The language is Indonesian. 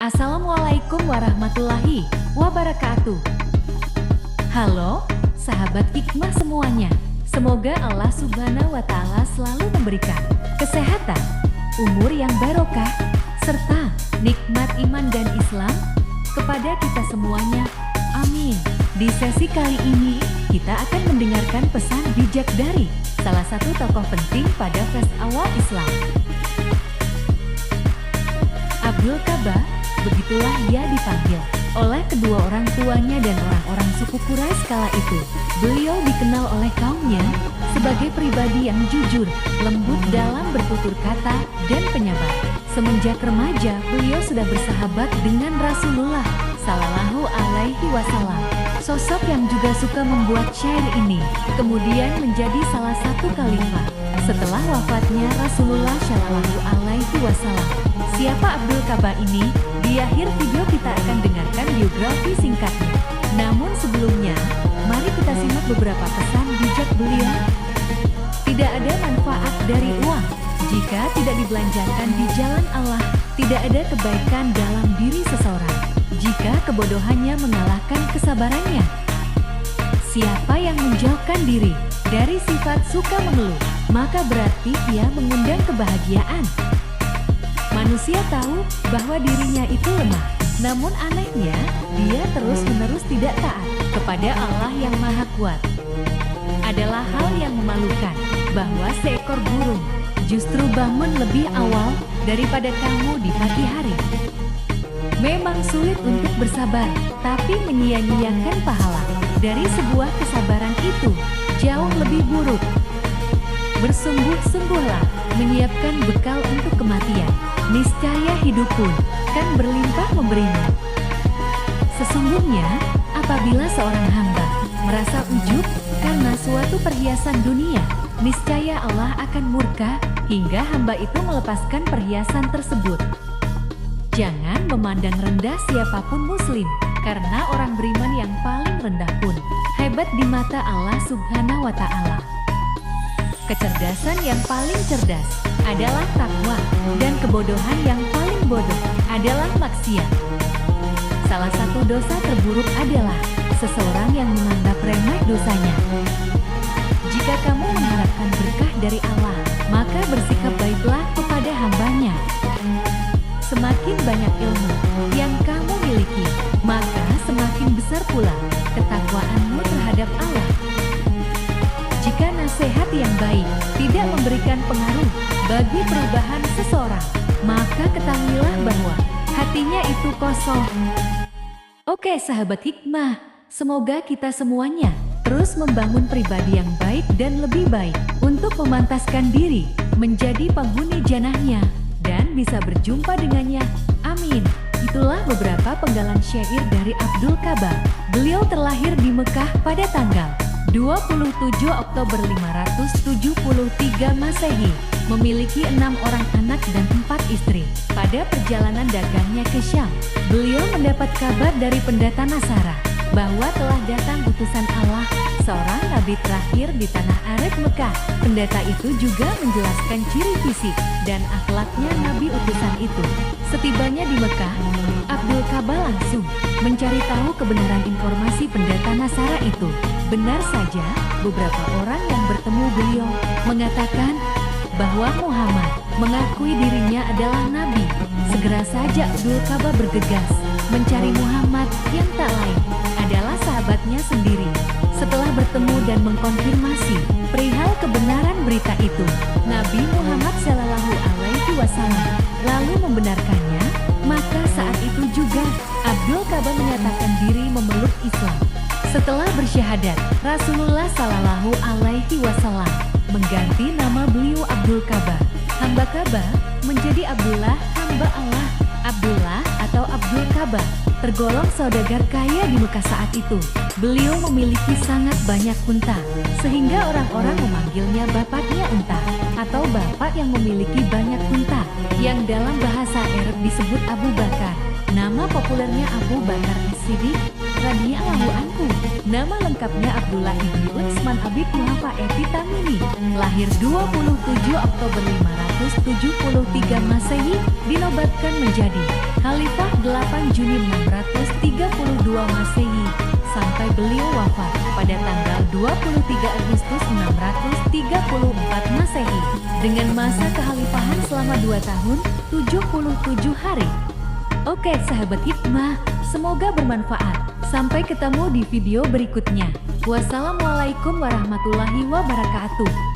Assalamualaikum warahmatullahi wabarakatuh. Halo, sahabat hikmah semuanya. Semoga Allah Subhanahu wa Ta'ala selalu memberikan kesehatan, umur yang barokah, serta nikmat iman dan Islam kepada kita semuanya. Amin. Di sesi kali ini, kita akan mendengarkan pesan bijak dari salah satu tokoh penting pada fase awal Islam, Abdul Ka'bah. Begitulah ia dipanggil oleh kedua orang tuanya dan orang-orang suku Quraisy kala itu. Beliau dikenal oleh kaumnya sebagai pribadi yang jujur, lembut dalam bertutur kata, dan penyabar. Semenjak remaja, beliau sudah bersahabat dengan Rasulullah Sallallahu Alaihi Wasallam. Sosok yang juga suka membuat syair ini kemudian menjadi salah satu khalifah setelah wafatnya Rasulullah Shallallahu Alaihi Wasallam. Siapa Abdul Ka'bah ini? Di akhir video kita akan dengarkan biografi singkatnya. Namun sebelumnya, mari kita simak beberapa pesan bijak beliau. Tidak ada manfaat dari uang jika tidak dibelanjakan di jalan Allah. Tidak ada kebaikan dalam diri seseorang jika kebodohannya mengalahkan kesabarannya. Siapa yang menjauhkan diri dari sifat suka mengeluh, maka berarti ia mengundang kebahagiaan. Manusia tahu bahwa dirinya itu lemah, namun anehnya dia terus-menerus tidak taat kepada Allah yang Maha Kuat. Adalah hal yang memalukan bahwa seekor burung justru bangun lebih awal daripada kamu di pagi hari. Memang sulit untuk bersabar, tapi menyia-nyiakan pahala dari sebuah kesabaran itu jauh lebih buruk. Bersungguh-sungguhlah menyiapkan bekal untuk kematian. Niscaya hidup pun kan berlimpah memberimu. Sesungguhnya, apabila seorang hamba merasa ujub karena suatu perhiasan dunia, niscaya Allah akan murka hingga hamba itu melepaskan perhiasan tersebut. Jangan memandang rendah siapapun muslim, karena orang beriman yang paling rendah pun hebat di mata Allah Subhanahu wa Ta'ala. Kecerdasan yang paling cerdas adalah takwa, dan kebodohan yang paling bodoh adalah maksiat. Salah satu dosa terburuk adalah seseorang yang menganggap remeh dosanya. Jika kamu mengharapkan berkah dari Allah, maka bersikap baiklah kepada hambanya. Semakin banyak ilmu yang kamu miliki, maka semakin besar pula ketakwaanmu terhadap Allah. Jika nasihat yang baik tidak memberikan pengaruh bagi perubahan seseorang, maka ketahuilah bahwa hatinya itu kosong. Oke sahabat hikmah, semoga kita semuanya terus membangun pribadi yang baik dan lebih baik untuk memantaskan diri menjadi penghuni jannahnya dan bisa berjumpa dengannya. Amin. Itulah beberapa penggalan syair dari Abdul Ka'bah. Beliau terlahir di Mekah pada tanggal 27 Oktober 573 Masehi, memiliki 6 orang anak dan 4 istri. Pada perjalanan dagangnya ke Syam, beliau mendapat kabar dari pendeta Nasara bahwa telah datang utusan Allah, seorang nabi terakhir di tanah Arab Mekah. Pendeta itu juga menjelaskan ciri fisik dan akhlaknya nabi utusan itu. Setibanya di Mekah, Abdul Ka'bah langsung mencari tahu kebenaran informasi pendeta Nasara itu. Benar saja, beberapa orang yang bertemu beliau mengatakan bahwa Muhammad mengakui dirinya adalah nabi. Segera saja Abdul Ka'bah bergegas mencari Muhammad yang tak lain adalah sahabatnya sendiri. Setelah bertemu dan mengkonfirmasi perihal kebenaran berita itu, Nabi Muhammad Shallallahu Alaihi Wasallam lalu membenarkannya. Maka saat itu juga Abdul Ka'bah menyatakan diri memeluk Islam. Setelah bersyahadat, Rasulullah Sallallahu Alaihi Wasallam mengganti nama beliau Abdul Ka'bah. Hamba Ka'bah menjadi Abdullah, hamba Allah. Abdullah atau Abdul Ka'bah tergolong saudagar kaya di Mekah saat itu. Beliau memiliki sangat banyak unta, sehingga orang-orang memanggilnya bapaknya unta atau bapak yang memiliki banyak unta, yang dalam bahasa Arab disebut Abu Bakar. Nama populernya Abu Bakar As-Siddiq. radhiyallahu anhu. Nama lengkapnya Abdullah ibni Utsman Abi Quhafa Eti Tamimi. Lahir 27 Oktober 573 Masehi, dinobatkan menjadi Khalifah 8 Juni 632 Masehi, sampai beliau wafat pada tanggal 23 Agustus 634 Masehi, dengan masa kekhalifahan selama 2 tahun, 77 hari. Oke sahabat hikmah, semoga bermanfaat. Sampai ketemu di video berikutnya. Wassalamualaikum warahmatullahi wabarakatuh.